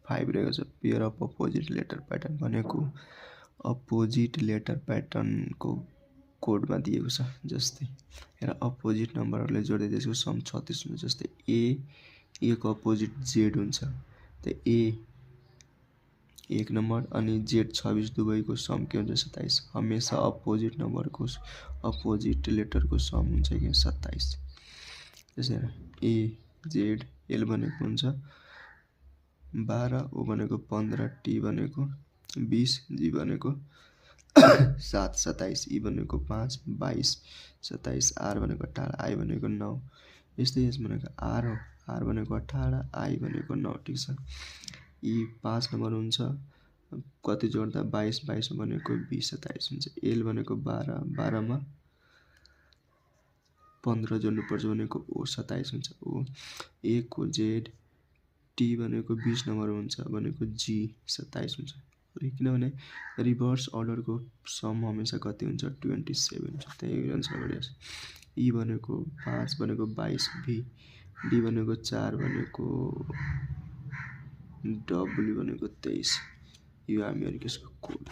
5 रहेको छ। Pair of opposite letter pattern भनेको अपोजिट लेटर प्याटर्नको कोडमा दिएको छ। जस्तै हेर अपोजिट नम्बरहरूले जोड्दै त्यसको सम 36 हुन्छ। जस्तै ए को अपोजिट जेड हुन्छ। त ए 1 नम्बर अनि जेड 26 दुवैको सम के हुन्छ 27। हमेशा अपोजिट नम्बरको अपोजिट लेटरको सम हुन्छ कि 27। त्यसै ए जेड एल भनेको हुन्छ 12, ओ भनेको 15, टी भनेको 20, जी भनेको 7, 27, ई भनेको 5, 22, 27, आर भनेको 18, आई भनेको 9। यस्तै यस भनेको आर हो। आर भनेको 18, आई भनेको 9। ठिक छ। ई 5 नम्बर हुन्छ। कति जोड्दा 22, 22 भनेको 20, 27 हुन्छ। एल भनेको 12, 12 मा 15 जोड्नुपर्छ भनेको ओ 27 हुन्छ। ओ ए को जेड टी भनेको 20 नम्बर हुन्छ भनेको जी 27 हुन्छ। किनभने रिभर्स अर्डरको सम हमेशा कति हुन्छ 27 हुन्छ। त्यही आन्सर गरिएको छ। ई भनेको 5 भनेको 22, भी डी भनेको 4 भनेको डब्ल्यू भनेको 23। यो हामीहरूको यसको कोड